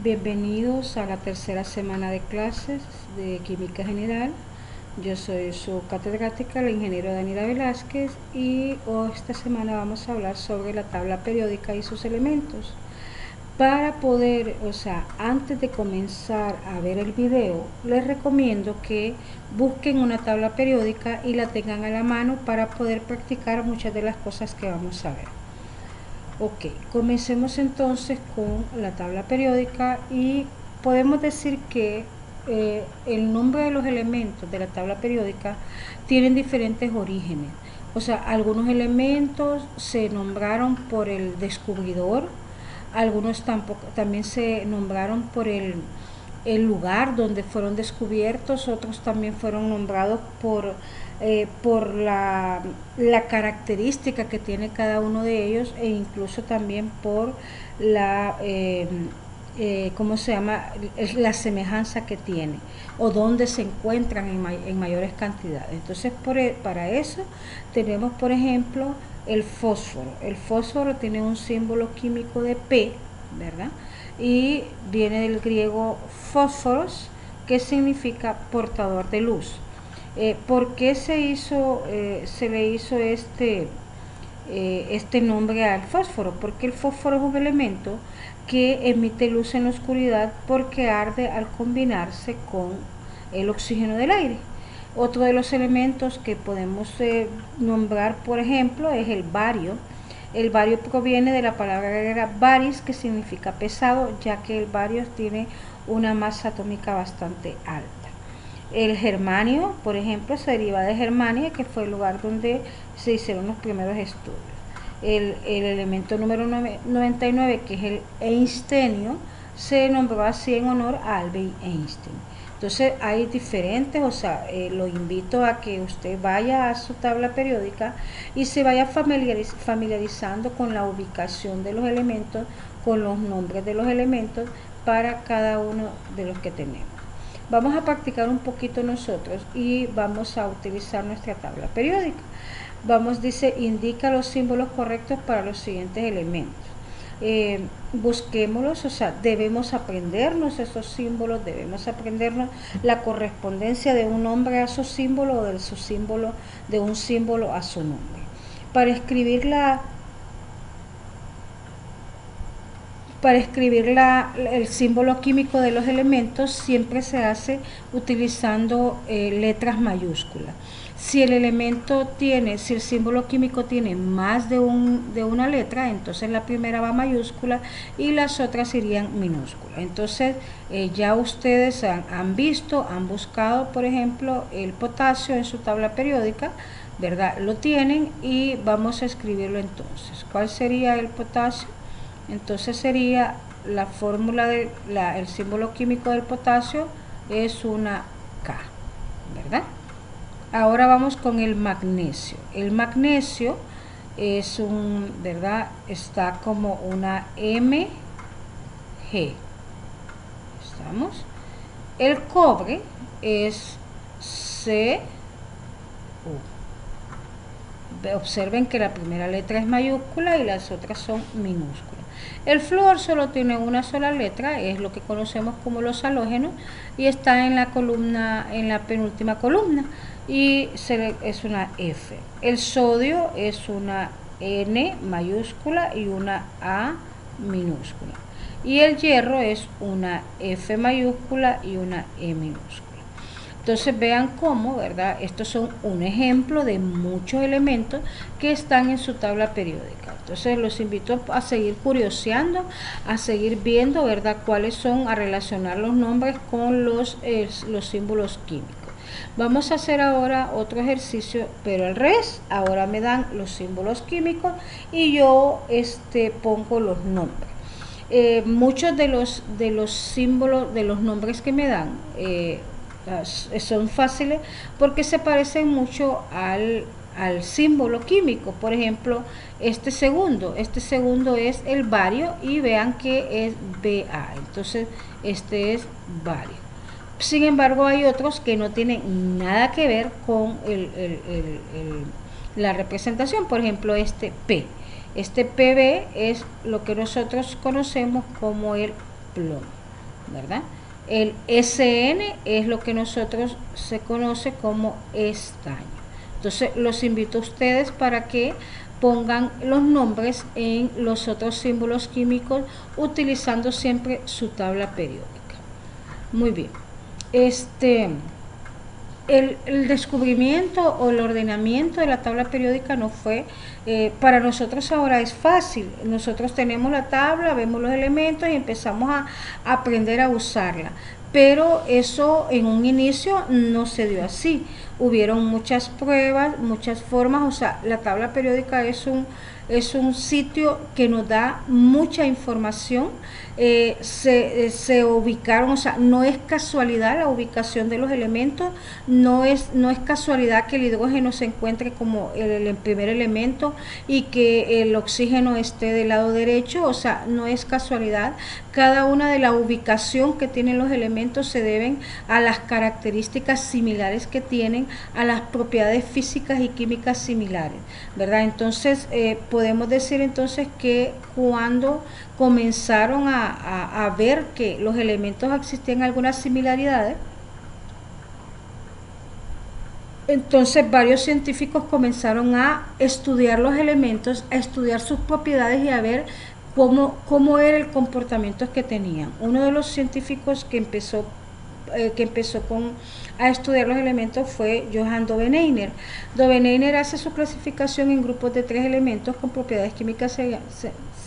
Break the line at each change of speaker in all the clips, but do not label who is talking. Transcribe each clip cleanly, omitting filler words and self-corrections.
Bienvenidos a la tercera semana de clases de Química General. Yo soy su catedrática, la ingeniera Daniela Velázquez, y esta semana vamos a hablar sobre la tabla periódica y sus elementos. Para poder, antes de comenzar a ver el video, les recomiendo que busquen una tabla periódica y la tengan a la mano para poder practicar muchas de las cosas que vamos a ver. Ok, comencemos entonces con la tabla periódica y podemos decir que el nombre de los elementos de la tabla periódica tienen diferentes orígenes. O sea, algunos elementos se nombraron por el descubridor, algunos también se nombraron por el lugar donde fueron descubiertos, otros también fueron nombrados por la característica que tiene cada uno de ellos, e incluso también por ¿cómo se llama? La semejanza que tiene o dónde se encuentran en mayores cantidades. Entonces, para eso tenemos, por ejemplo, el fósforo. El fósforo tiene un símbolo químico de P, ¿verdad? Y viene del griego fósforos, que significa portador de luz. ¿Por qué se le hizo este nombre al fósforo? Porque el fósforo es un elemento que emite luz en la oscuridad porque arde al combinarse con el oxígeno del aire. Otro de los elementos que podemos nombrar, por ejemplo, es el bario. El bario proviene de la palabra griega baris, que significa pesado, ya que el bario tiene una masa atómica bastante alta. El germanio, por ejemplo, se deriva de Germania, que fue el lugar donde se hicieron los primeros estudios. El elemento número 99, que es el einsteinio, se nombró así en honor a Albert Einstein. Entonces hay diferentes, lo invito a que usted vaya a su tabla periódica y se vaya familiarizando con la ubicación de los elementos, con los nombres de los elementos para cada uno de los que tenemos. Vamos a practicar un poquito nosotros y vamos a utilizar nuestra tabla periódica. Dice, indica los símbolos correctos para los siguientes elementos. Busquémoslos, debemos aprendernos esos símbolos, debemos aprendernos la correspondencia de un nombre a su símbolo o de un símbolo a su nombre. Para escribir el símbolo químico de los elementos siempre se hace utilizando letras mayúsculas. Si el símbolo químico tiene más de una letra, entonces la primera va mayúscula y las otras irían minúsculas. Entonces ya ustedes han buscado, por ejemplo, el potasio en su tabla periódica, ¿verdad? Lo tienen y vamos a escribirlo entonces. ¿Cuál sería el potasio? Entonces sería la fórmula el símbolo químico del potasio es una K, ¿verdad? Ahora vamos con el magnesio. El magnesio es ¿verdad? Está como una MG. ¿Estamos? El cobre es CU. Observen que la primera letra es mayúscula y las otras son minúsculas. El flúor solo tiene una sola letra, es lo que conocemos como los halógenos, y está en la penúltima columna, y es una F. El sodio es una N mayúscula y una A minúscula. Y el hierro es una F mayúscula y una E minúscula. Entonces vean cómo, ¿verdad? Estos son un ejemplo de muchos elementos que están en su tabla periódica. Entonces los invito a seguir curioseando, a seguir viendo, ¿verdad? Cuáles son, a relacionar los nombres con los símbolos químicos. Vamos a hacer ahora otro ejercicio, pero al revés. Ahora me dan los símbolos químicos y yo pongo los nombres. Muchos de los símbolos, de los nombres que me dan, son fáciles porque se parecen mucho al símbolo químico. Por ejemplo, este segundo es el bario y vean que es Ba, entonces este es bario. Sin embargo, hay otros que no tienen nada que ver con la representación. Por ejemplo, este P. Este PB es lo que nosotros conocemos como el plomo. ¿verdad? El SN es lo que nosotros se conoce como estaño. Entonces los invito a ustedes para que pongan los nombres en los otros símbolos químicos utilizando siempre su tabla periódica. Muy bien. El descubrimiento o el ordenamiento de la tabla periódica no fue, para nosotros ahora es fácil. Nosotros tenemos la tabla, vemos los elementos y empezamos a aprender a usarla. Pero eso en un inicio no se dio así. Hubieron muchas pruebas, muchas formas, o sea, la tabla periódica es un sitio que nos da mucha información. Se ubicaron, o sea, no es casualidad la ubicación de los elementos, no es casualidad que el hidrógeno se encuentre como el primer elemento y que el oxígeno esté del lado derecho, o sea, no es casualidad. Cada una de la ubicación que tienen los elementos se deben a las características similares que tienen, a las propiedades físicas y químicas similares, ¿verdad? Entonces, podemos decir entonces que cuando comenzaron a ver que los elementos existían algunas similaridades, entonces varios científicos comenzaron a estudiar los elementos, a estudiar sus propiedades y a ver cómo era el comportamiento que tenían. Uno de los científicos que empezó a estudiar los elementos fue Johann Dobeneiner. Dobeneiner hace su clasificación en grupos de 3 elementos con propiedades químicas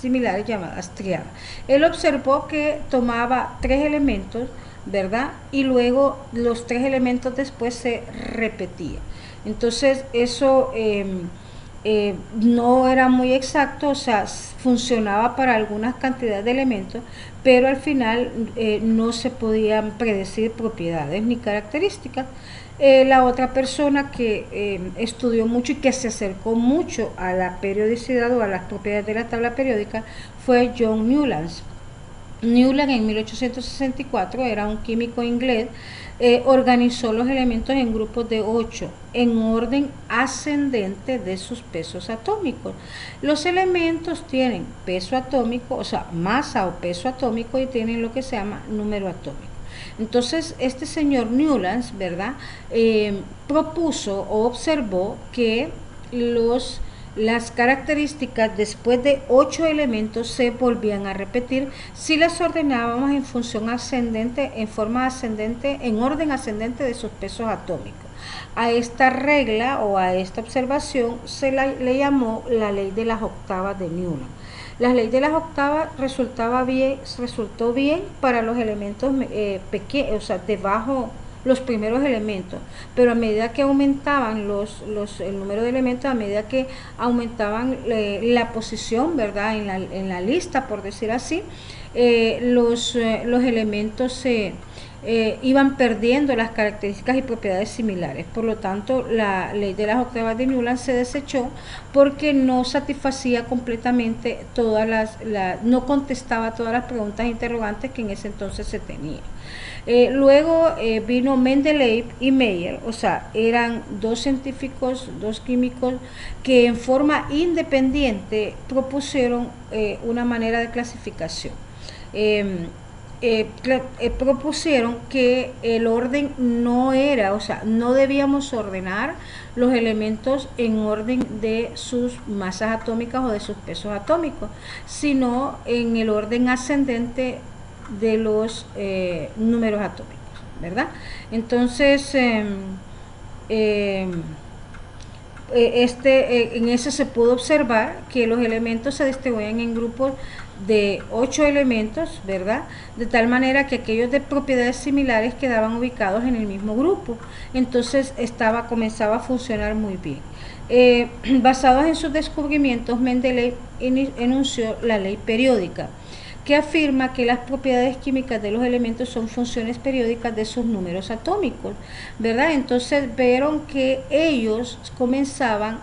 similares llamadas triadas. Él observó que tomaba 3 elementos, ¿verdad? Y luego los 3 elementos después se repetían. Entonces eso no era muy exacto, o sea, funcionaba para algunas cantidades de elementos, pero al final no se podían predecir propiedades ni características. La otra persona que estudió mucho y que se acercó mucho a la periodicidad o a las propiedades de la tabla periódica fue John Newlands. Newland en 1864 era un químico inglés, organizó los elementos en grupos de 8 en orden ascendente de sus pesos atómicos. Los elementos tienen peso atómico, o sea, masa o peso atómico, y tienen lo que se llama número atómico. Entonces, este señor Newlands, ¿verdad?, propuso o observó que las características después de 8 elementos se volvían a repetir si las ordenábamos en función ascendente, en forma ascendente, en orden ascendente de sus pesos atómicos. A esta regla o a esta observación le llamó la ley de las octavas de Newland. La ley de las octavas resultó bien para los elementos pequeños, o sea, debajo los primeros elementos, pero a medida que aumentaban el número de elementos, a medida que aumentaban la posición, ¿verdad?, en la lista, por decir así, los elementos iban perdiendo las características y propiedades similares. Por lo tanto, la ley de las octavas de Newland se desechó porque no satisfacía completamente no contestaba todas las preguntas interrogantes que en ese entonces se tenían. Luego vino Mendeleev y Meyer, o sea, eran 2 científicos, 2 químicos que en forma independiente propusieron una manera de clasificación. Propusieron que el orden no era, o sea, no debíamos ordenar los elementos en orden de sus masas atómicas o de sus pesos atómicos, sino en el orden ascendente de los números atómicos, ¿verdad? Entonces, en eso se pudo observar que los elementos se distribuyen en grupos de 8 elementos, ¿verdad?, de tal manera que aquellos de propiedades similares quedaban ubicados en el mismo grupo. Entonces comenzaba a funcionar muy bien. Basados en sus descubrimientos, Mendeleev enunció la ley periódica, que afirma que las propiedades químicas de los elementos son funciones periódicas de sus números atómicos, ¿verdad? Entonces vieron que ellos comenzaban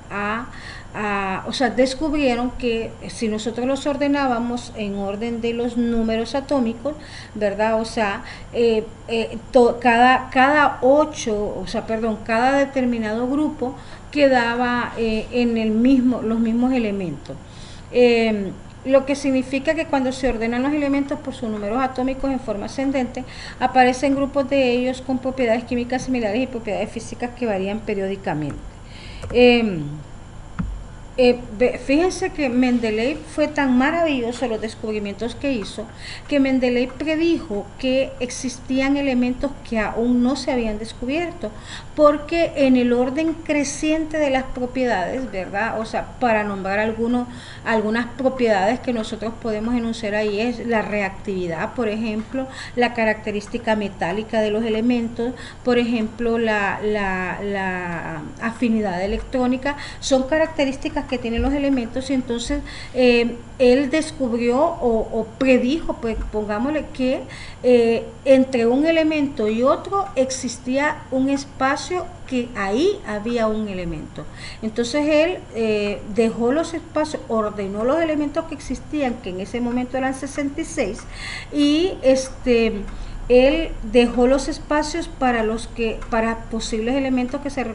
o sea, descubrieron que si nosotros los ordenábamos en orden de los números atómicos, ¿verdad? O sea, cada determinado grupo quedaba en los mismos elementos. lo que significa que cuando se ordenan los elementos por sus números atómicos en forma ascendente, aparecen grupos de ellos con propiedades químicas similares y propiedades físicas que varían periódicamente. Fíjense que Mendeleev fue tan maravilloso los descubrimientos que hizo, que Mendeleev predijo que existían elementos que aún no se habían descubierto, porque en el orden creciente de las propiedades, ¿verdad? O sea, para nombrar algunas propiedades que nosotros podemos enunciar ahí es la reactividad, por ejemplo, la característica metálica de los elementos, por ejemplo, la afinidad electrónica, son características que tienen los elementos, y entonces él descubrió o predijo, pues pongámosle, que entre un elemento y otro existía un espacio, que ahí había un elemento. Entonces él dejó los espacios, ordenó los elementos que existían, que en ese momento eran 66, y él dejó los espacios para posibles elementos que se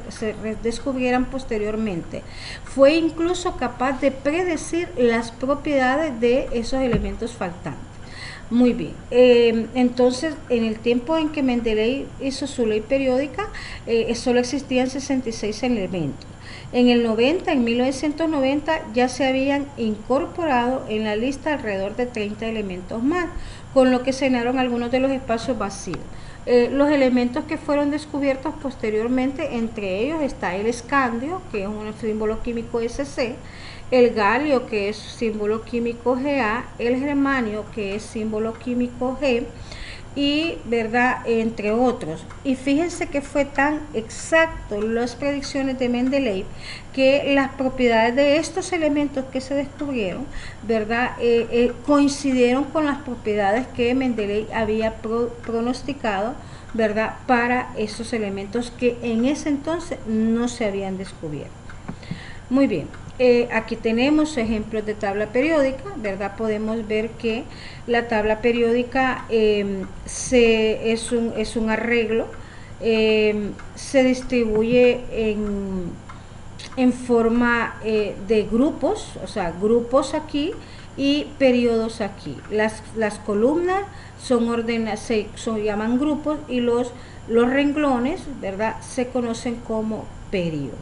descubrieran posteriormente. Fue incluso capaz de predecir las propiedades de esos elementos faltantes. Muy bien, entonces en el tiempo en que Mendeleev hizo su ley periódica, solo existían 66 elementos. En el 90, en 1990, ya se habían incorporado en la lista alrededor de 30 elementos más, con lo que se llenaron algunos de los espacios vacíos. Los elementos que fueron descubiertos posteriormente, entre ellos está el escandio, que es un símbolo químico Sc, el galio, que es símbolo químico Ga, el germanio, que es símbolo químico G, y verdad, entre otros. Y fíjense que fue tan exacto las predicciones de Mendeleev, que las propiedades de estos elementos que se descubrieron, verdad, coincidieron con las propiedades que Mendeleev había pronosticado, verdad, para estos elementos que en ese entonces no se habían descubierto. Muy bien. Aquí tenemos ejemplos de tabla periódica, ¿verdad? Podemos ver que la tabla periódica es un arreglo, se distribuye en forma de grupos, o sea, grupos aquí y periodos aquí. Las columnas son ordenadas, se llaman grupos, y los renglones, ¿verdad?, se conocen como periodos.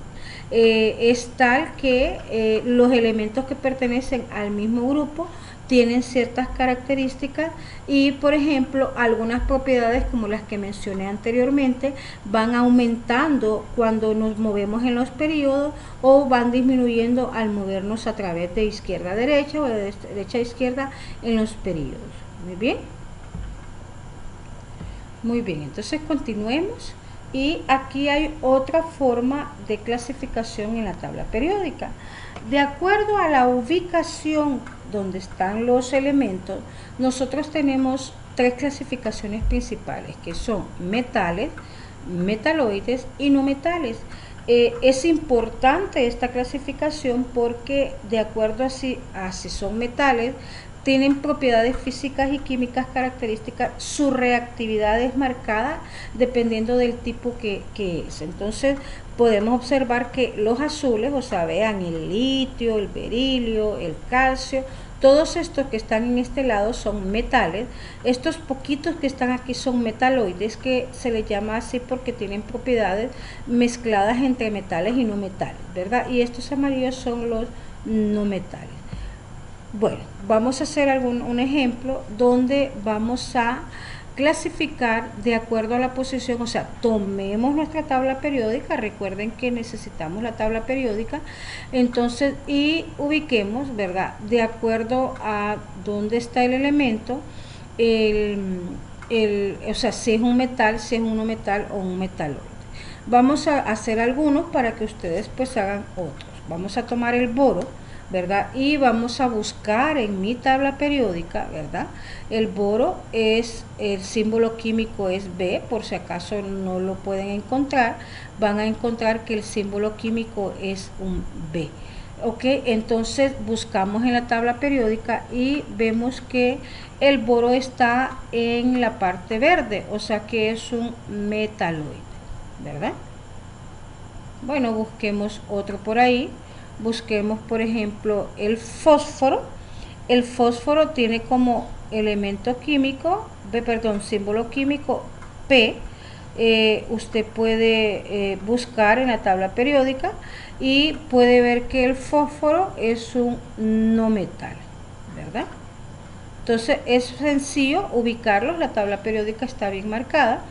Es tal que los elementos que pertenecen al mismo grupo tienen ciertas características, y por ejemplo algunas propiedades, como las que mencioné anteriormente, van aumentando cuando nos movemos en los periodos, o van disminuyendo al movernos a través de izquierda a derecha o de derecha a izquierda en los periodos. Muy bien. Muy bien, entonces continuemos. Y aquí hay otra forma de clasificación en la tabla periódica. De acuerdo a la ubicación donde están los elementos, nosotros tenemos tres clasificaciones principales, que son metales, metaloides y no metales. Es importante esta clasificación porque, de acuerdo a si son metales, tienen propiedades físicas y químicas características, su reactividad es marcada dependiendo del tipo que es. Entonces podemos observar que los azules, o sea, vean, el litio, el berilio, el calcio, todos estos que están en este lado son metales. Estos poquitos que están aquí son metaloides, que se les llama así porque tienen propiedades mezcladas entre metales y no metales, ¿verdad? Y estos amarillos son los no metales. Bueno, vamos a hacer un ejemplo donde vamos a clasificar de acuerdo a la posición, o sea, tomemos nuestra tabla periódica, recuerden que necesitamos la tabla periódica, entonces, y ubiquemos, ¿verdad?, de acuerdo a dónde está el elemento, o sea, si es un metal, si es un no metal o un metaloide. Vamos a hacer algunos para que ustedes pues hagan otros. Vamos a tomar el boro, ¿verdad? Y vamos a buscar en mi tabla periódica, ¿verdad? El boro es, el símbolo químico es B, por si acaso no lo pueden encontrar, van a encontrar que el símbolo químico es un B. Ok, entonces buscamos en la tabla periódica y vemos que el boro está en la parte verde, o sea que es un metaloide, ¿verdad? Bueno, busquemos otro por ahí. Busquemos, por ejemplo, el fósforo. El fósforo tiene como elemento químico, símbolo químico P. Usted puede buscar en la tabla periódica y puede ver que el fósforo es un no metal, ¿verdad? Entonces es sencillo ubicarlos, la tabla periódica está bien marcada.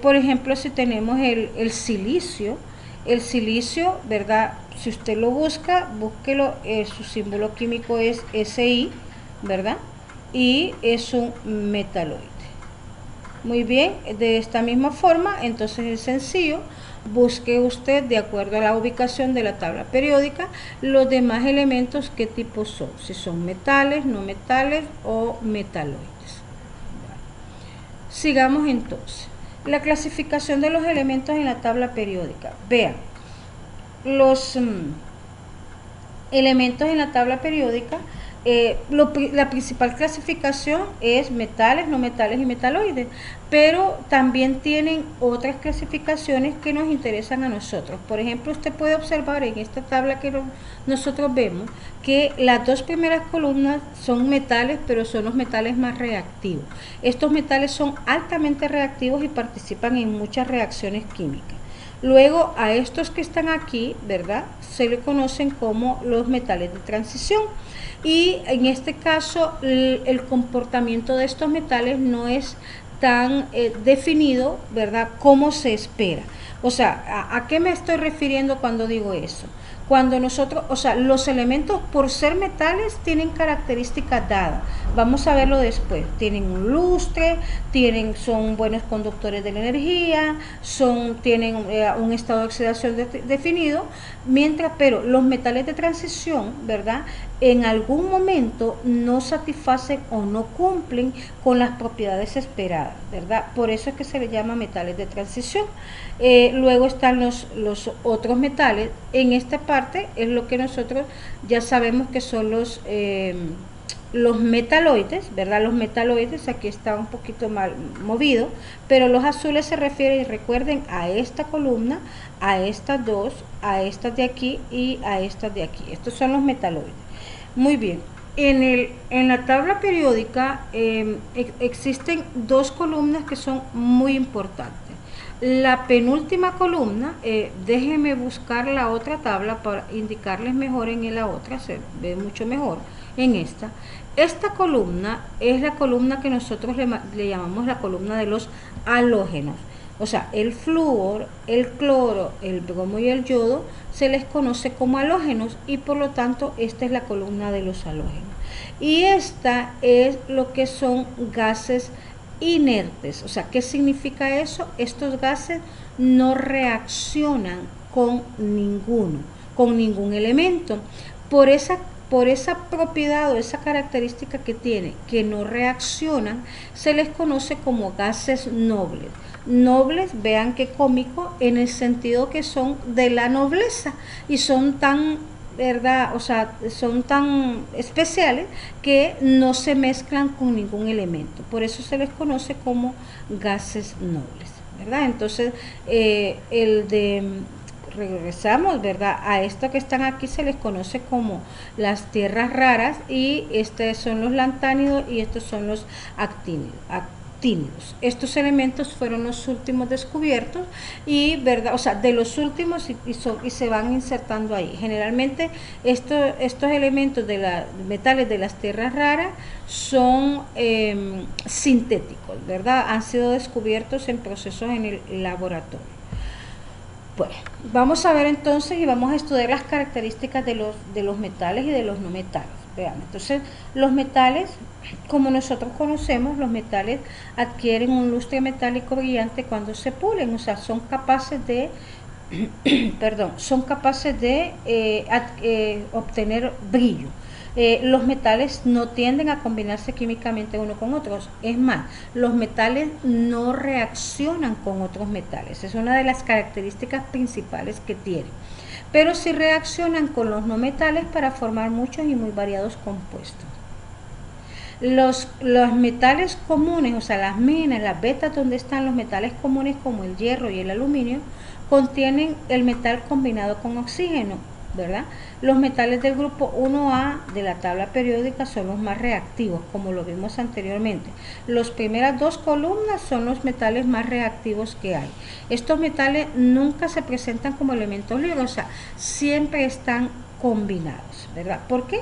Por ejemplo, si tenemos el silicio, ¿verdad? Si usted lo busca, búsquelo, su símbolo químico es Si, ¿verdad? Y es un metaloide. Muy bien, de esta misma forma, entonces es sencillo, busque usted de acuerdo a la ubicación de la tabla periódica los demás elementos, qué tipo son, si son metales, no metales o metaloides. Bueno, sigamos entonces. La clasificación de los elementos en la tabla periódica. Vean, los elementos en la tabla periódica, la principal clasificación es metales, no metales y metaloides, pero también tienen otras clasificaciones que nos interesan a nosotros. Por ejemplo, usted puede observar en esta tabla que nosotros vemos que las dos primeras columnas son metales, pero son los metales más reactivos. Estos metales son altamente reactivos y participan en muchas reacciones químicas. Luego a estos que están aquí, ¿verdad? Se le conocen como los metales de transición. Y en este caso el comportamiento de estos metales no es tan definido, ¿verdad? Como se espera. O sea, ¿a qué me estoy refiriendo cuando digo eso? Cuando nosotros, o sea, los elementos por ser metales tienen características dadas. Vamos a verlo después. Tienen un lustre, son buenos conductores de la energía, tienen un estado de oxidación definido, pero los metales de transición, ¿verdad? En algún momento no satisfacen o no cumplen con las propiedades esperadas, ¿verdad? Por eso es que se les llama metales de transición. Luego están los otros metales. En esta parte es lo que nosotros ya sabemos que son los metaloides, ¿verdad? Los metaloides, aquí está un poquito mal movido, pero los azules se refieren, recuerden, a esta columna, a estas dos, a estas de aquí y a estas de aquí. Estos son los metaloides. Muy bien. En la tabla periódica existen dos columnas que son muy importantes. La penúltima columna, déjenme buscar la otra tabla para indicarles mejor en la otra, se ve mucho mejor en esta. Esta columna es la columna que nosotros le llamamos la columna de los halógenos. O sea, el flúor, el cloro, el bromo y el yodo se les conoce como halógenos y por lo tanto esta es la columna de los halógenos. Y esta es lo que son gases inertes. O sea, ¿qué significa eso? Estos gases no reaccionan con ningún elemento. Por esa propiedad o esa característica que tiene, que no reaccionan, se les conoce como gases nobles. Nobles, vean qué cómico, en el sentido que son de la nobleza y son tan, ¿verdad? O sea, son tan especiales que no se mezclan con ningún elemento. Por eso se les conoce como gases nobles, ¿verdad? Entonces, regresamos, ¿verdad? A esto que están aquí se les conoce como las tierras raras y estos son los lantánidos y estos son los actínidos. Estos elementos fueron los últimos descubiertos y, ¿verdad? O sea, de los últimos y se van insertando ahí. Generalmente estos elementos de los metales de las tierras raras son sintéticos, ¿verdad? Han sido descubiertos en procesos en el laboratorio. Bueno, vamos a ver entonces y vamos a estudiar las características de los metales y de los no metales. Vean, entonces los metales, como nosotros conocemos, los metales adquieren un lustre metálico brillante cuando se pulen, o sea, son capaces de obtener brillo. Los metales no tienden a combinarse químicamente uno con otros. Es más, los metales no reaccionan con otros metales. Es una de las características principales que tienen. Pero sí reaccionan con los no metales para formar muchos y muy variados compuestos. Los metales comunes, o sea, las minas, las vetas donde están los metales comunes como el hierro y el aluminio, contienen el metal combinado con oxígeno. ¿verdad? Los metales del grupo 1A de la tabla periódica son los más reactivos, como lo vimos anteriormente. Las primeras dos columnas son los metales más reactivos que hay. Estos metales nunca se presentan como elementos libres, o sea, siempre están combinados, ¿verdad? ¿Por qué?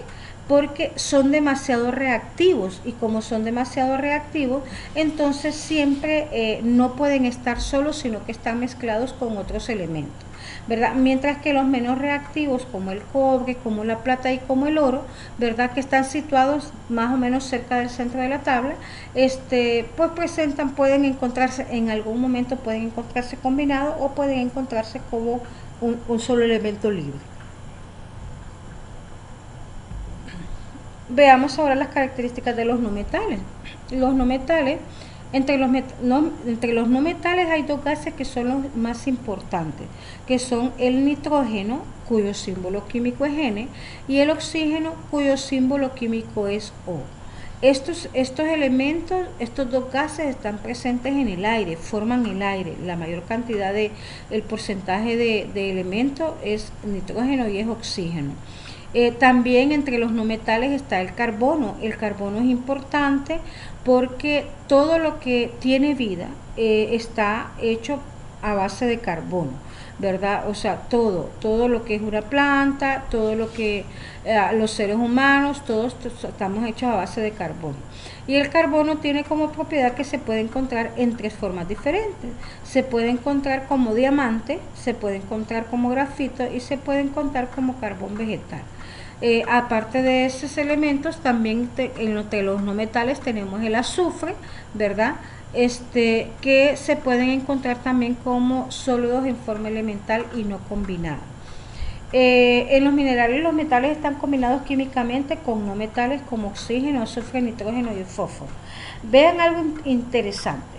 Porque son demasiado reactivos, y como son demasiado reactivos, entonces siempre no pueden estar solos, sino que están mezclados con otros elementos, ¿verdad? Mientras que los menos reactivos, como el cobre, como la plata y como el oro, ¿verdad?, que están situados más o menos cerca del centro de la tabla, pues pueden encontrarse en algún momento, pueden encontrarse combinados o pueden encontrarse como un solo elemento libre. Veamos ahora las características de los no metales. Los no metales, entre los no metales hay dos gases que son los más importantes, que son el nitrógeno, cuyo símbolo químico es N, y el oxígeno, cuyo símbolo químico es O. Estos elementos, estos dos gases están presentes en el aire, forman el aire. La mayor cantidad el porcentaje de elementos es nitrógeno y es oxígeno. También entre los no metales está el carbono. El carbono es importante porque todo lo que tiene vida está hecho a base de carbono, ¿verdad? O sea, todo lo que es una planta, todo lo que los seres humanos, todos estamos hechos a base de carbono. Y el carbono tiene como propiedad que se puede encontrar en tres formas diferentes. Se puede encontrar como diamante, se puede encontrar como grafito y se puede encontrar como carbón vegetal. Aparte de esos elementos, también entre los no metales tenemos el azufre, ¿verdad? Que se pueden encontrar también como sólidos en forma elemental y no combinados. En los minerales, los metales están combinados químicamente con no metales como oxígeno, azufre, nitrógeno y fósforo. Vean algo interesante.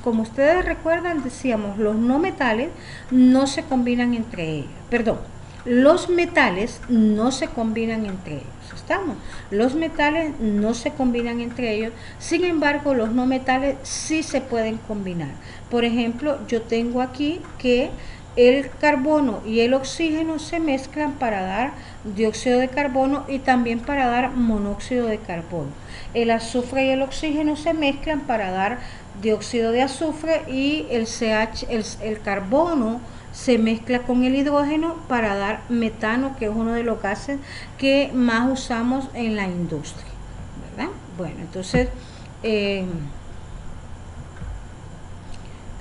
Como ustedes recuerdan, decíamos, los no metales no se combinan entre ellos. Perdón, los metales no se combinan entre ellos. ¿Estamos? Los metales no se combinan entre ellos, sin embargo, los no metales sí se pueden combinar. Por ejemplo, yo tengo aquí que el carbono y el oxígeno se mezclan para dar dióxido de carbono y también para dar monóxido de carbono. El azufre y el oxígeno se mezclan para dar dióxido de azufre y el carbono se mezcla con el hidrógeno para dar metano, que es uno de los gases que más usamos en la industria, ¿verdad? Bueno, entonces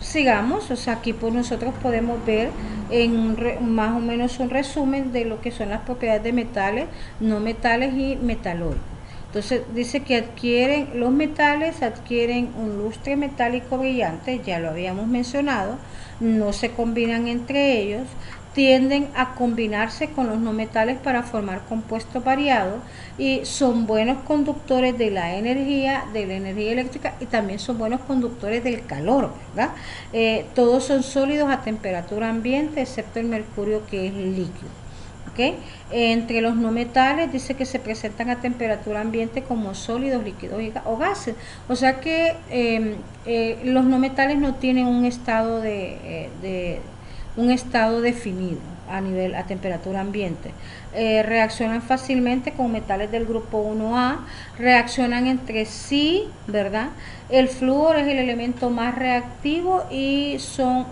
sigamos. O sea, aquí pues nosotros podemos ver más o menos un resumen de lo que son las propiedades de metales, no metales y metaloides. Entonces dice que los metales adquieren un lustre metálico brillante, ya lo habíamos mencionado, no se combinan entre ellos, tienden a combinarse con los no metales para formar compuestos variados y son buenos conductores de la energía eléctrica, y también son buenos conductores del calor, ¿verdad? Todos son sólidos a temperatura ambiente, excepto el mercurio, que es líquido. ¿Okay? Entre los no metales dice que se presentan a temperatura ambiente como sólidos, líquidos o gases. O sea que los no metales no tienen un estado definido a temperatura ambiente. Reaccionan fácilmente con metales del grupo 1A, reaccionan entre sí, ¿verdad? El flúor es el elemento más reactivo y son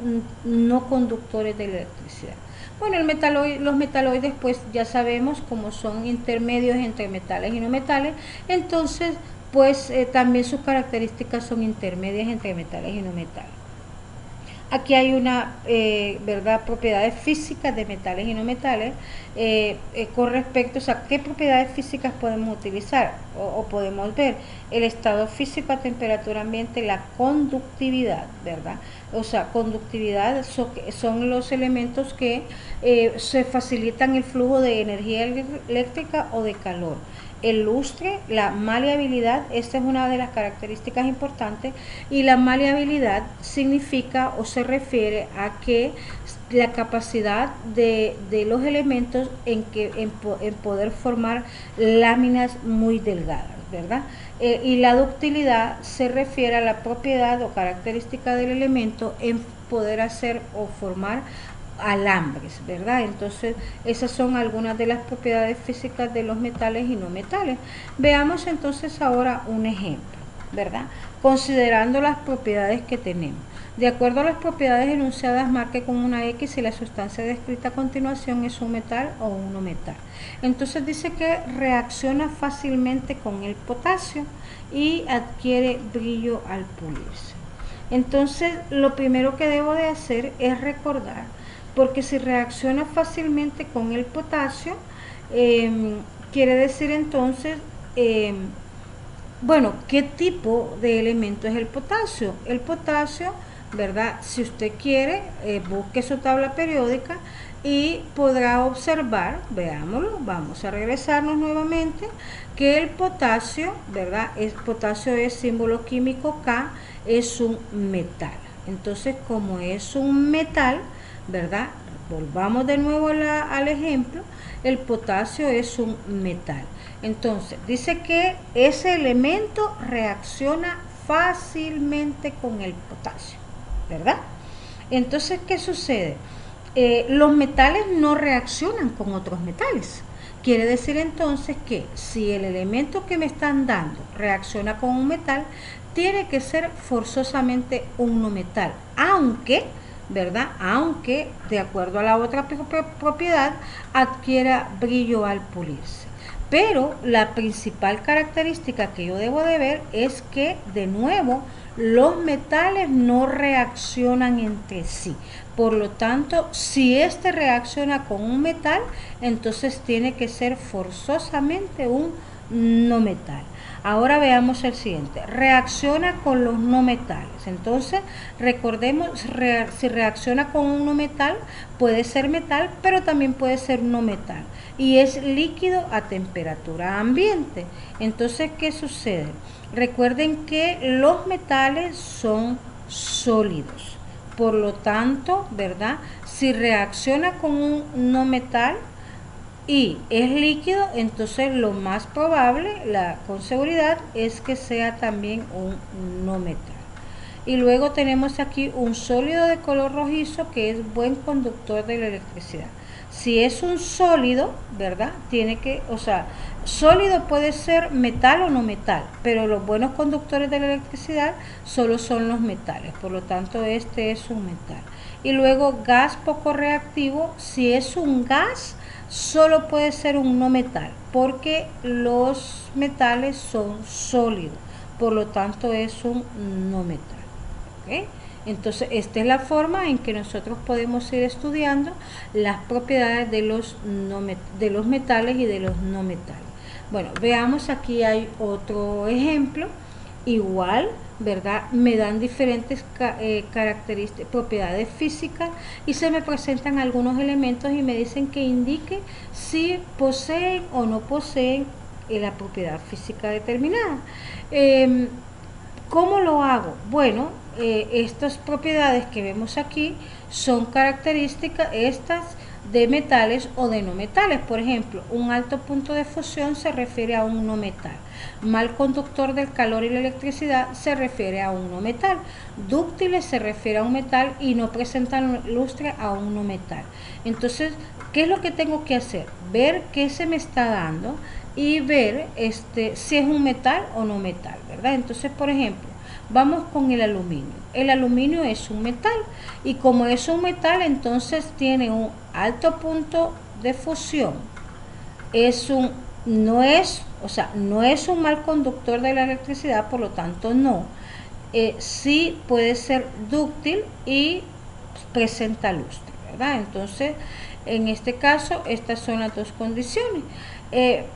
no conductores de electricidad. Bueno, los metaloides pues ya sabemos cómo son intermedios entre metales y no metales, entonces pues también sus características son intermedias entre metales y no metales. Aquí hay propiedades físicas de metales y no metales con respecto, o sea, ¿qué propiedades físicas podemos utilizar o podemos ver? El estado físico a temperatura ambiente, la conductividad, ¿verdad? O sea, conductividad son los elementos que se facilitan el flujo de energía eléctrica o de calor. El lustre, la maleabilidad, esta es una de las características importantes, y la maleabilidad significa o se refiere a que la capacidad de los elementos en poder formar láminas muy delgadas, ¿verdad? Y la ductilidad se refiere a la propiedad o característica del elemento en poder hacer o formar alambres, ¿verdad? Entonces, esas son algunas de las propiedades físicas de los metales y no metales. Veamos entonces ahora un ejemplo, ¿verdad? Considerando las propiedades que tenemos. De acuerdo a las propiedades enunciadas, marque con una X si la sustancia descrita a continuación es un metal o un no metal. Entonces dice que reacciona fácilmente con el potasio y adquiere brillo al pulirse. Entonces, lo primero que debo de hacer es recordar, porque si reacciona fácilmente con el potasio, quiere decir entonces, bueno, ¿qué tipo de elemento es el potasio? El potasio, ¿verdad? Si usted quiere, busque su tabla periódica y podrá observar, veámoslo, vamos a regresarnos nuevamente, que el potasio, ¿verdad? Potasio es símbolo químico K, es un metal. Entonces, como es un metal, ¿verdad? Volvamos de nuevo al ejemplo, el potasio es un metal. Entonces, dice que ese elemento reacciona fácilmente con el potasio, ¿verdad? Entonces, ¿qué sucede? Los metales no reaccionan con otros metales. Quiere decir entonces que si el elemento que me están dando reacciona con un metal, tiene que ser forzosamente un no metal, aunque, ¿verdad? Aunque, de acuerdo a la otra propiedad, adquiera brillo al pulirse. Pero la principal característica que yo debo de ver es que, de nuevo, los metales no reaccionan entre sí. Por lo tanto, si este reacciona con un metal, entonces tiene que ser forzosamente un no metal. Ahora veamos el siguiente. Reacciona con los no metales. Entonces, recordemos, si reacciona con un no metal, puede ser metal, pero también puede ser no metal. Y es líquido a temperatura ambiente. Entonces, ¿qué sucede? Recuerden que los metales son sólidos. Por lo tanto, ¿verdad? Si reacciona con un no metal y es líquido, entonces lo más probable, con seguridad, es que sea también un no metal. Y luego tenemos aquí un sólido de color rojizo que es buen conductor de la electricidad. Si es un sólido, ¿verdad? Sólido puede ser metal o no metal, pero los buenos conductores de la electricidad solo son los metales, por lo tanto este es un metal. Y luego gas poco reactivo, si es un gas, solo puede ser un no metal, porque los metales son sólidos, por lo tanto es un no metal. ¿Okay? Entonces, esta es la forma en que nosotros podemos ir estudiando las propiedades de los metales y de los no metales. Bueno, veamos, aquí hay otro ejemplo. Igual, ¿verdad? Me dan diferentes características, propiedades físicas y se me presentan algunos elementos y me dicen que indique si poseen o no poseen la propiedad física determinada. ¿Cómo lo hago? Bueno, estas propiedades que vemos aquí son características estas de metales o de no metales. Por ejemplo, un alto punto de fusión se refiere a un no metal. Mal conductor del calor y la electricidad se refiere a un no metal. Dúctiles se refiere a un metal y no presentan lustre a un no metal. Entonces, ¿qué es lo que tengo que hacer? Ver qué se me está dando y ver si es un metal o no metal, ¿verdad? Entonces, por ejemplo, vamos con el aluminio. El aluminio es un metal y como es un metal, entonces tiene un alto punto de fusión. No es un mal conductor de la electricidad, por lo tanto no. Sí puede ser dúctil y presenta lustre, ¿verdad? Entonces, en este caso, estas son las dos condiciones.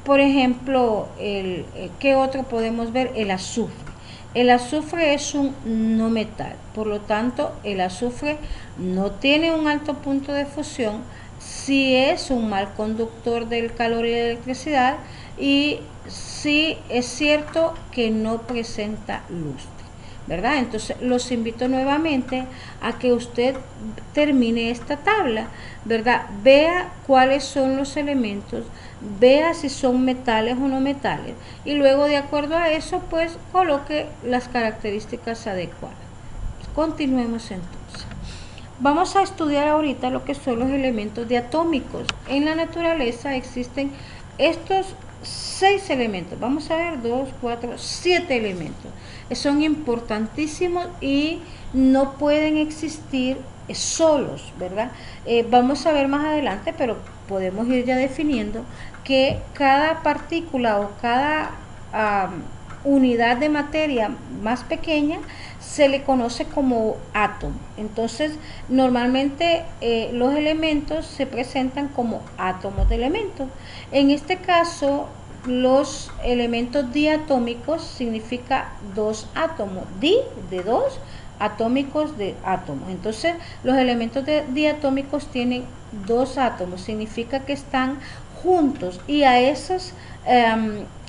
Por ejemplo, ¿qué otro podemos ver? El azufre. El azufre es un no metal, por lo tanto, el azufre no tiene un alto punto de fusión, sí es un mal conductor del calor y la electricidad y sí es cierto que no presenta lustre, ¿verdad? Entonces los invito nuevamente a que usted termine esta tabla, ¿verdad? Vea cuáles son los elementos, vea si son metales o no metales y luego de acuerdo a eso pues coloque las características adecuadas. Continuemos entonces. Vamos a estudiar ahorita lo que son los elementos diatómicos. En la naturaleza existen estos 6 elementos. Vamos a ver 2, 4, 7 elementos. Son importantísimos y no pueden existir solos, ¿verdad? Vamos a ver más adelante, pero podemos ir ya definiendo que cada partícula o cada unidad de materia más pequeña se le conoce como átomo. Entonces, normalmente los elementos se presentan como átomos de elementos. En este caso, los elementos diatómicos significa 2 átomos. Di de 2, atómicos de átomos. Entonces, los elementos diatómicos tienen 2 átomos. Significa que están juntos y a esos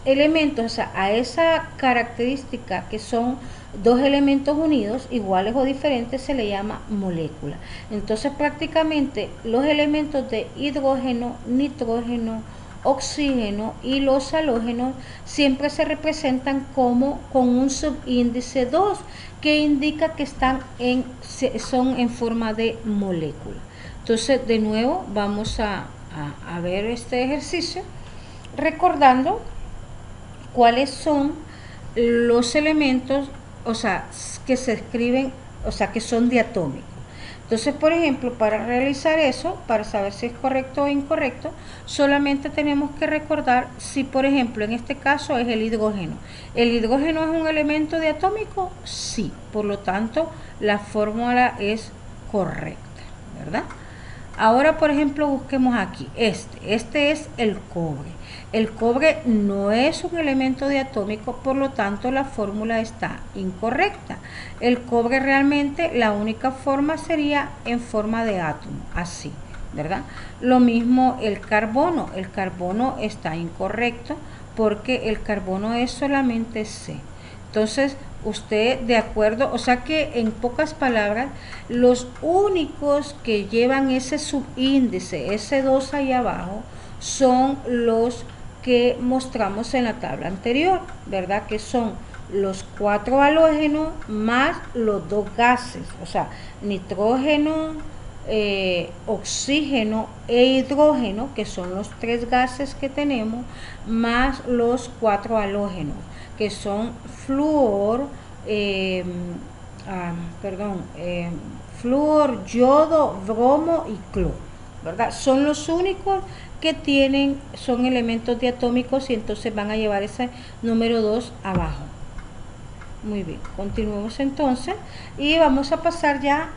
elementos, o sea, a esa característica que son 2 elementos unidos, iguales o diferentes, se le llama molécula. Entonces, prácticamente los elementos de hidrógeno, nitrógeno, oxígeno y los halógenos siempre se representan como con un subíndice 2, que indica que son en forma de molécula. Entonces, de nuevo, vamos a ver este ejercicio recordando cuáles son los elementos, o sea, que se escriben, o sea, que son diatómicos. Entonces, por ejemplo, para realizar eso, para saber si es correcto o incorrecto, solamente tenemos que recordar si, por ejemplo, en este caso es el hidrógeno. ¿El hidrógeno es un elemento diatómico? Sí, por lo tanto, la fórmula es correcta, ¿verdad? Ahora, por ejemplo, busquemos aquí. Este es el cobre. El cobre no es un elemento diatómico, por lo tanto la fórmula está incorrecta. El cobre realmente la única forma sería en forma de átomo, así, ¿verdad? Lo mismo el carbono. El carbono está incorrecto porque el carbono es solamente C. Entonces, usted de acuerdo, o sea que en pocas palabras, los únicos que llevan ese subíndice, ese 2 ahí abajo, son los que mostramos en la tabla anterior, ¿verdad? Que son los 4 halógenos más los 2 gases, o sea, nitrógeno, oxígeno e hidrógeno, que son los 3 gases que tenemos, más los 4 halógenos, que son flúor, flúor, yodo, bromo y cloro, ¿verdad? Son los únicos que son elementos diatómicos y entonces van a llevar ese número 2 abajo. Muy bien, continuemos entonces y vamos a pasar ya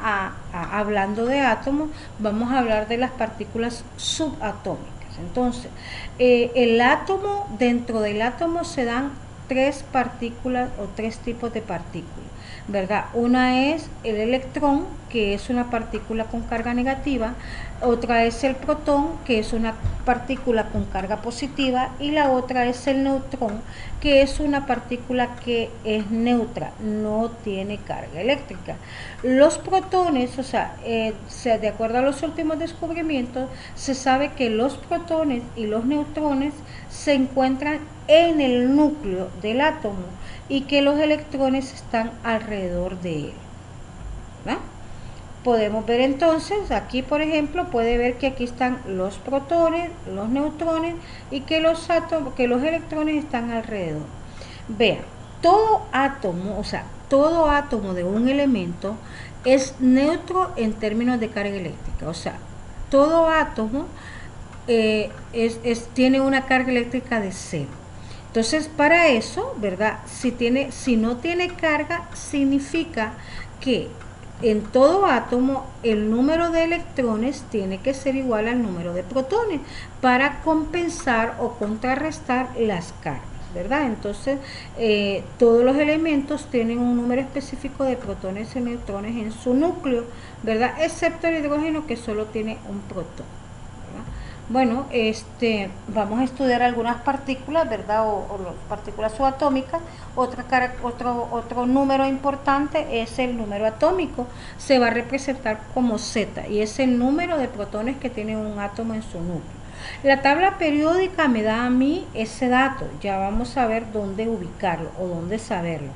hablando de átomos, vamos a hablar de las partículas subatómicas. Entonces, el átomo, dentro del átomo se dan 3 partículas o 3 tipos de partículas, ¿verdad? Una es el electrón, que es una partícula con carga negativa, otra es el protón, que es una partícula con carga positiva, y la otra es el neutrón, que es una partícula que es neutra, no tiene carga eléctrica. Los protones, o sea, de acuerdo a los últimos descubrimientos, se sabe que los protones y los neutrones se encuentran en el núcleo del átomo y que los electrones están alrededor de él, ¿verdad? Podemos ver entonces, aquí por ejemplo, puede ver que aquí están los protones, los neutrones y que los electrones están alrededor. Vean, todo átomo, o sea, todo átomo de un elemento es neutro en términos de carga eléctrica, o sea, todo átomo tiene una carga eléctrica de 0. Entonces, para eso, ¿verdad? Si no tiene carga, significa que en todo átomo el número de electrones tiene que ser igual al número de protones para compensar o contrarrestar las cargas, ¿verdad? Entonces, todos los elementos tienen un número específico de protones y neutrones en su núcleo, ¿verdad? Excepto el hidrógeno, que solo tiene un protón. Bueno, vamos a estudiar algunas partículas, ¿verdad? O las partículas subatómicas. Otro número importante es el número atómico. Se va a representar como Z y es el número de protones que tiene un átomo en su núcleo. La tabla periódica me da a mí ese dato. Ya vamos a ver dónde ubicarlo o dónde saberlo.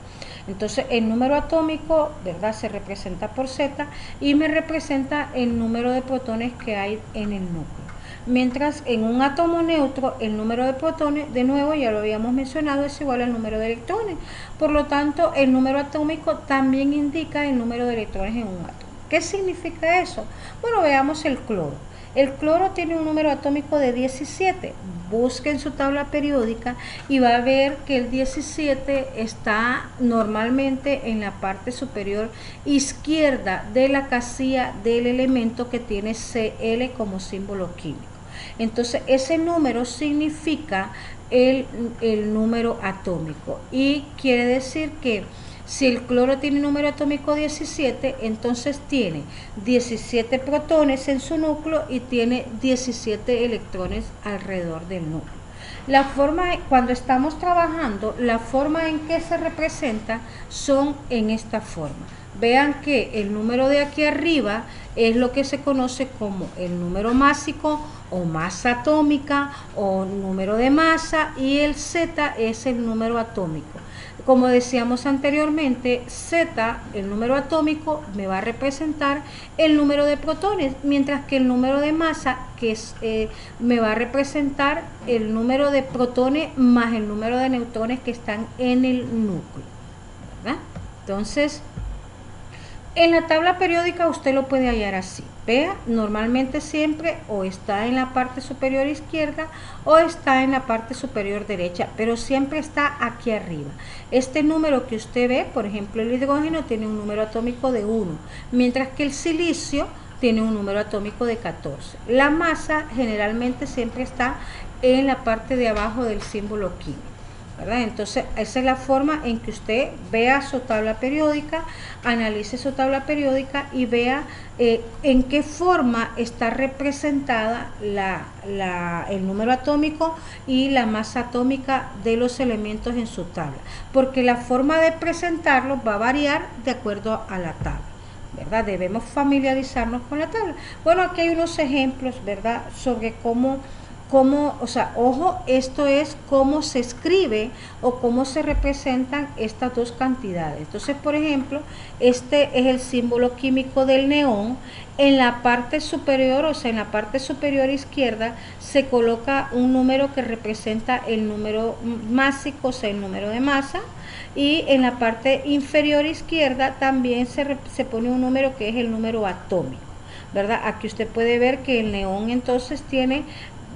Entonces el número atómico, ¿verdad?, se representa por Z y me representa el número de protones que hay en el núcleo. Mientras en un átomo neutro el número de protones, de nuevo ya lo habíamos mencionado, es igual al número de electrones. Por lo tanto, el número atómico también indica el número de electrones en un átomo. ¿Qué significa eso? Bueno, veamos el cloro. El cloro tiene un número atómico de 17. Busquen su tabla periódica y va a ver que el 17 está normalmente en la parte superior izquierda de la casilla del elemento que tiene Cl como símbolo químico. Entonces ese número significa el número atómico y quiere decir que si el cloro tiene número atómico 17, entonces tiene 17 protones en su núcleo y tiene 17 electrones alrededor del núcleo. La forma, cuando estamos trabajando, la forma en que se representa son en esta forma. Vean que el número de aquí arriba es lo que se conoce como el número másico o masa atómica o número de masa, y el Z es el número atómico. Como decíamos anteriormente, Z, el número atómico, me va a representar el número de protones, mientras que el número de masa, que es, me va a representar el número de protones más el número de neutrones que están en el núcleo, ¿verdad? Entonces, en la tabla periódica usted lo puede hallar así. Vea, normalmente siempre o está en la parte superior izquierda o está en la parte superior derecha, pero siempre está aquí arriba. Este número que usted ve, por ejemplo, el hidrógeno tiene un número atómico de 1, mientras que el silicio tiene un número atómico de 14. La masa generalmente siempre está en la parte de abajo del símbolo químico, ¿verdad? Entonces esa es la forma en que usted vea su tabla periódica, analice su tabla periódica y vea en qué forma está representada el número atómico y la masa atómica de los elementos en su tabla, porque la forma de presentarlos va a variar de acuerdo a la tabla, ¿verdad? Debemos familiarizarnos con la tabla. Bueno, aquí hay unos ejemplos, ¿verdad?, sobre cómo, o sea, ojo, esto es cómo se escribe o cómo se representan estas dos cantidades. Entonces, por ejemplo, este es el símbolo químico del neón. En la parte superior, o sea, en la parte superior izquierda, se coloca un número que representa el número másico, o sea, el número de masa. Y en la parte inferior izquierda también se pone un número que es el número atómico, ¿verdad? Aquí usted puede ver que el neón entonces tiene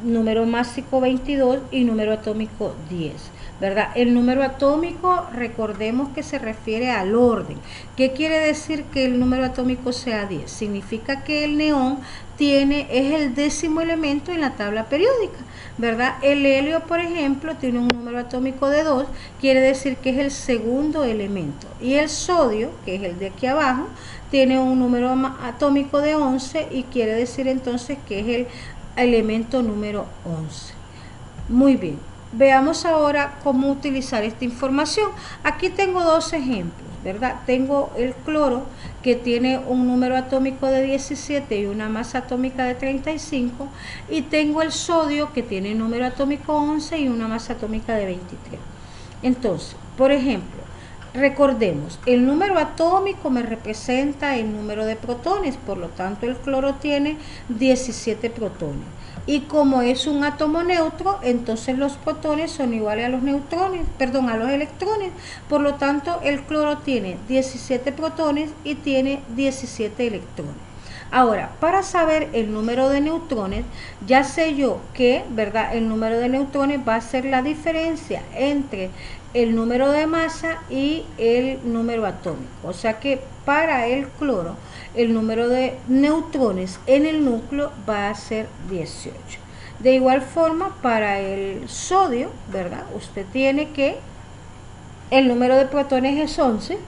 número másico 22 y número atómico 10, ¿verdad? El número atómico, recordemos que se refiere al orden. ¿Qué quiere decir que el número atómico sea 10? Significa que el neón es el 10º elemento en la tabla periódica, ¿verdad? El helio, por ejemplo, tiene un número atómico de 2, quiere decir que es el 2º elemento. Y el sodio, que es el de aquí abajo, tiene un número atómico de 11 y quiere decir entonces que es el elemento número 11. Muy bien, veamos ahora cómo utilizar esta información. Aquí tengo dos ejemplos, ¿verdad? Tengo el cloro, que tiene un número atómico de 17 y una masa atómica de 35, y tengo el sodio, que tiene número atómico 11 y una masa atómica de 23. Entonces, por ejemplo, recordemos, el número atómico me representa el número de protones, por lo tanto el cloro tiene 17 protones. Y como es un átomo neutro, entonces los protones son iguales a los neutrones, perdón, a los electrones. Por lo tanto, el cloro tiene 17 protones y tiene 17 electrones. Ahora, para saber el número de neutrones, ya sé yo que, ¿verdad?, el número de neutrones va a ser la diferencia entre el número de masa y el número atómico. O sea que para el cloro, el número de neutrones en el núcleo va a ser 18. De igual forma, para el sodio, ¿verdad?, usted tiene que el número de protones es 11.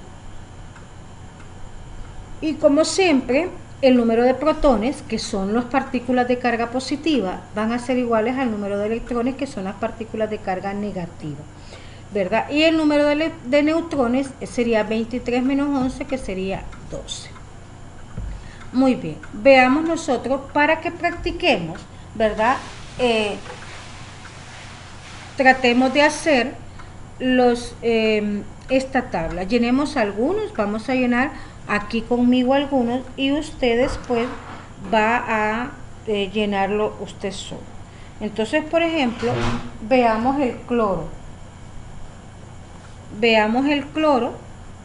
Y como siempre, el número de protones, que son las partículas de carga positiva, van a ser iguales al número de electrones, que son las partículas de carga negativa, ¿verdad? Y el número de neutrones sería 23 menos 11, que sería 12. Muy bien, veamos nosotros, para que practiquemos, ¿verdad? Tratemos de hacer esta tabla. Llenemos algunos, vamos a llenar aquí conmigo algunos y ustedes pues va a llenarlo usted solo. Entonces, por ejemplo, veamos el cloro. Veamos el cloro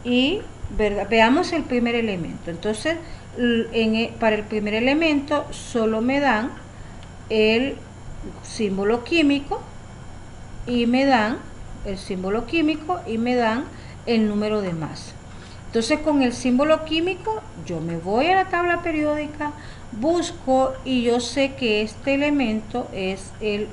y veamos el primer elemento. Entonces, para el primer elemento solo me dan el símbolo químico y me dan el símbolo químico y me dan el número de masa. Entonces, con el símbolo químico yo me voy a la tabla periódica, busco y yo sé que este elemento es el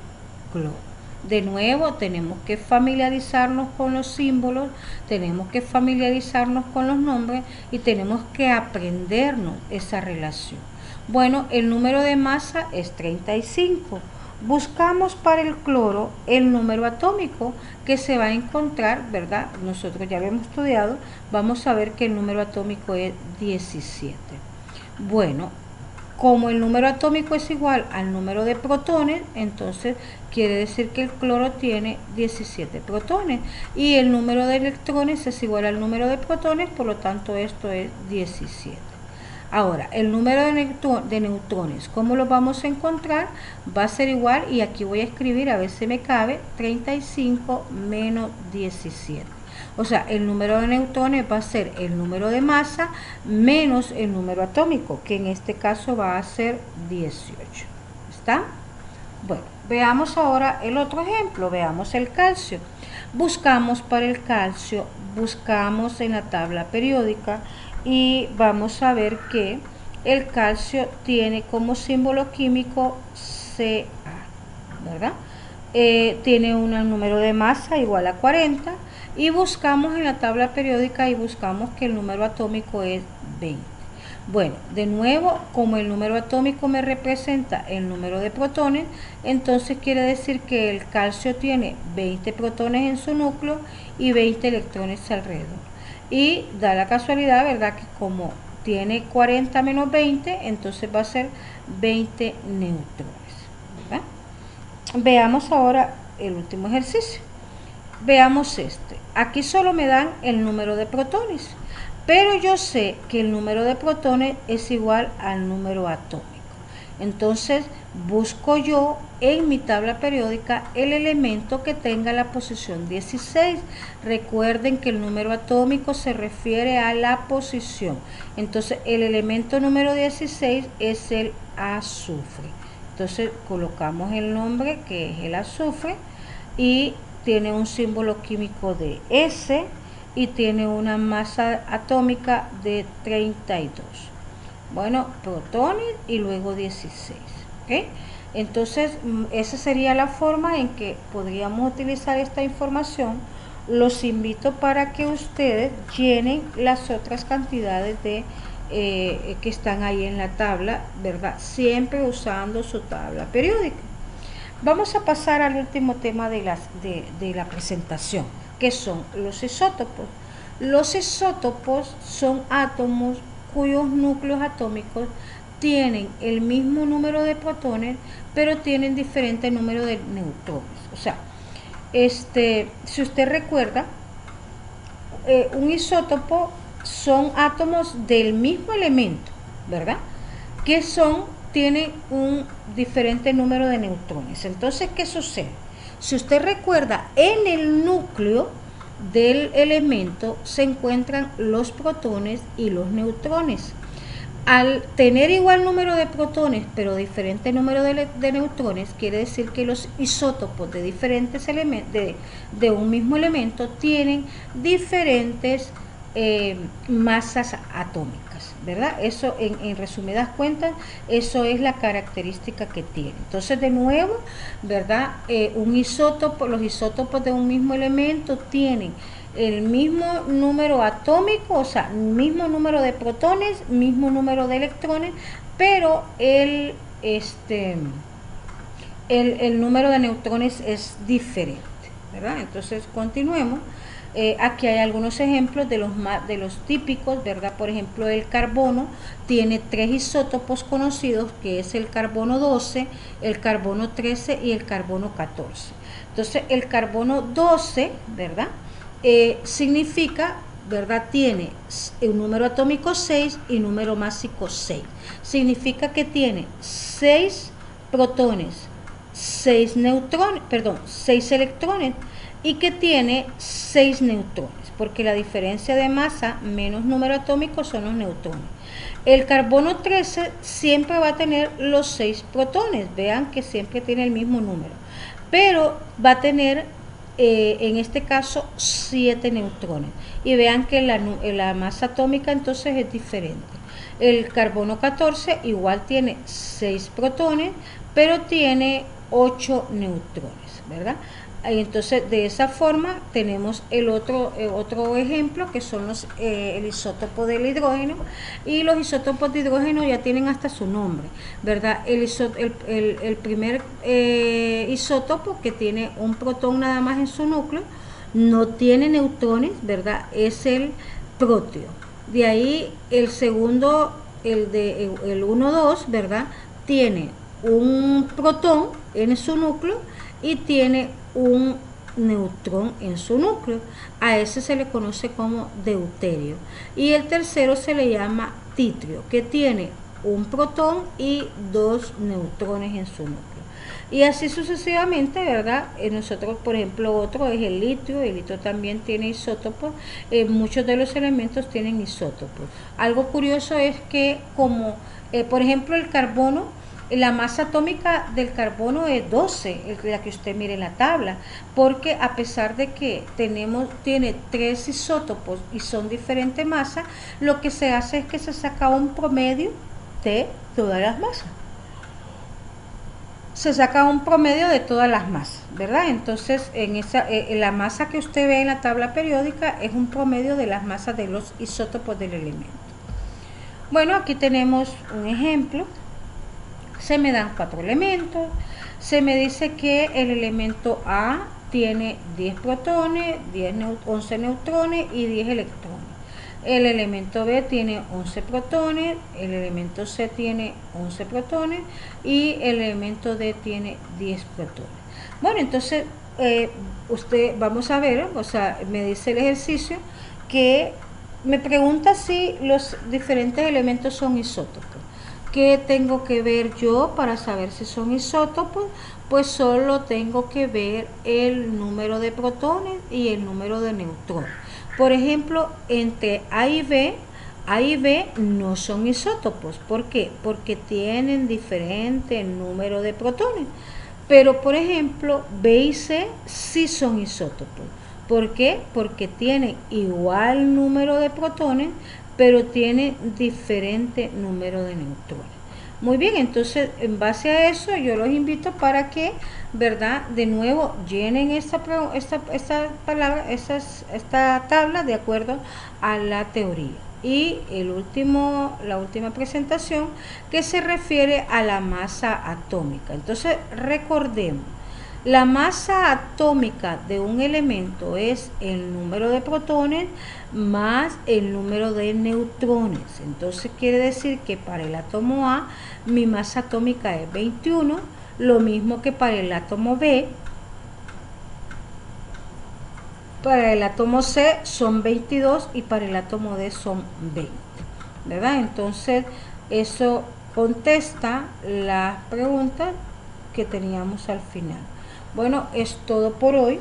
cloro. De nuevo, tenemos que familiarizarnos con los símbolos, tenemos que familiarizarnos con los nombres y tenemos que aprendernos esa relación. Bueno, el número de masa es 35. Buscamos para el cloro el número atómico que se va a encontrar, ¿verdad? Nosotros ya lo hemos estudiado, vamos a ver que el número atómico es 17. Bueno, como el número atómico es igual al número de protones, entonces quiere decir que el cloro tiene 17 protones y el número de electrones es igual al número de protones, por lo tanto esto es 17. Ahora, el número de neutrones, ¿cómo lo vamos a encontrar? Va a ser igual, y aquí voy a escribir, a ver si me cabe, 35 menos 17. O sea, el número de neutrones va a ser el número de masa menos el número atómico, que en este caso va a ser 18. ¿Está? Bueno, veamos ahora el otro ejemplo, veamos el calcio. Buscamos para el calcio, buscamos en la tabla periódica y vamos a ver que el calcio tiene como símbolo químico Ca, ¿verdad? Tiene un número de masa igual a 40 y buscamos en la tabla periódica y buscamos que el número atómico es 20. Bueno, de nuevo, como el número atómico me representa el número de protones, entonces quiere decir que el calcio tiene 20 protones en su núcleo y 20 electrones alrededor. Y da la casualidad, ¿verdad?, que como tiene 40 menos 20, entonces va a ser 20 neutrones, ¿verdad? Veamos ahora el último ejercicio. Veamos este. Aquí solo me dan el número de protones, pero yo sé que el número de protones es igual al número atómico. Entonces busco yo en mi tabla periódica el elemento que tenga la posición 16. Recuerden que el número atómico se refiere a la posición. Entonces el elemento número 16 es el azufre. Entonces colocamos el nombre, que es el azufre, y tiene un símbolo químico de S y tiene una masa atómica de 32. Bueno, protones y luego 16. ¿Okay? Entonces, esa sería la forma en que podríamos utilizar esta información. Los invito para que ustedes llenen las otras cantidades de que están ahí en la tabla, ¿verdad? Siempre usando su tabla periódica. Vamos a pasar al último tema de la presentación, que son los isótopos. Los isótopos son átomos cuyos núcleos atómicos tienen el mismo número de protones, pero tienen diferente número de neutrones. O sea, si usted recuerda, un isótopo son átomos del mismo elemento, ¿verdad?, que tienen un diferente número de neutrones. Entonces, ¿qué sucede? Si usted recuerda, en el núcleo del elemento se encuentran los protones y los neutrones. Al tener igual número de protones pero diferente número de neutrones, quiere decir que los isótopos de diferentes elementos de un mismo elemento tienen diferentes masas atómicas, ¿verdad? Eso en resumidas cuentas, eso es la característica que tiene. Entonces, de nuevo, ¿verdad? Los isótopos de un mismo elemento tienen el mismo número atómico, o sea, mismo número de protones, mismo número de electrones, pero el número de neutrones es diferente, ¿verdad? Entonces, continuemos. Aquí hay algunos ejemplos de los típicos, ¿verdad? Por ejemplo, el carbono tiene 3 isótopos conocidos, que es el carbono 12, el carbono 13 y el carbono 14. Entonces, el carbono 12, ¿verdad?, significa, ¿verdad? Tiene un número atómico 6 y número másico 6. Significa que tiene 6 protones, 6 neutrones, perdón, 6 electrones y que tiene 6 neutrones, porque la diferencia de masa menos número atómico son los neutrones. El carbono 13 siempre va a tener los 6 protones, vean que siempre tiene el mismo número, pero va a tener en este caso 7 neutrones, y vean que la masa atómica entonces es diferente. El carbono 14 igual tiene 6 protones, pero tiene 8 neutrones, ¿verdad? Entonces de esa forma tenemos el otro ejemplo, que son el isótopo del hidrógeno, y los isótopos de hidrógeno ya tienen hasta su nombre, ¿verdad? El primer isótopo, que tiene un protón nada más en su núcleo, no tiene neutrones, ¿verdad? Es el proteo. De ahí el segundo, el 1,2, ¿verdad? Tiene un protón en su núcleo y tiene un neutrón en su núcleo. A ese se le conoce como deuterio. Y el tercero se le llama titrio, que tiene un protón y 2 neutrones en su núcleo. Y así sucesivamente, ¿verdad? Nosotros, por ejemplo, otro es el litio también tiene isótopos, muchos de los elementos tienen isótopos. Algo curioso es que como, por ejemplo, el carbono, la masa atómica del carbono es 12, la que usted mire en la tabla, porque a pesar de que tiene 3 isótopos y son diferentes masas, lo que se hace es que se saca un promedio de todas las masas. Se saca un promedio de todas las masas, ¿verdad? Entonces, la masa que usted ve en la tabla periódica es un promedio de las masas de los isótopos del elemento. Bueno, aquí tenemos un ejemplo. Se me dan 4 elementos. Se me dice que el elemento A tiene 10 protones, 11 neutrones y 10 electrones. El elemento B tiene 11 protones, el elemento C tiene 11 protones y el elemento D tiene 10 protones. Bueno, entonces vamos a ver, o sea, me dice el ejercicio que me pregunta si los diferentes elementos son isótopos. ¿Qué tengo que ver yo para saber si son isótopos? Pues solo tengo que ver el número de protones y el número de neutrones. Por ejemplo, entre A y B no son isótopos. ¿Por qué? Porque tienen diferente número de protones. Pero, por ejemplo, B y C sí son isótopos. ¿Por qué? Porque tienen igual número de protones, pero tienen diferente número de neutrones. Muy bien, entonces en base a eso yo los invito para que, ¿verdad? De nuevo llenen esta tabla de acuerdo a la teoría. Y la última presentación, que se refiere a la masa atómica. Entonces recordemos, la masa atómica de un elemento es el número de protones más el número de neutrones. Entonces quiere decir que para el átomo A mi masa atómica es 21, lo mismo que para el átomo B. Para el átomo C son 22 y para el átomo D son 20, ¿verdad? Entonces eso contesta la pregunta que teníamos al final. Bueno, es todo por hoy.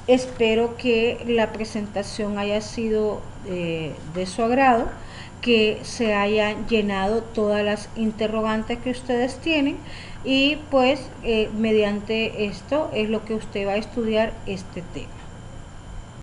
Espero que la presentación haya sido de su agrado, que se hayan llenado todas las interrogantes que ustedes tienen y pues mediante esto es lo que usted va a estudiar este tema.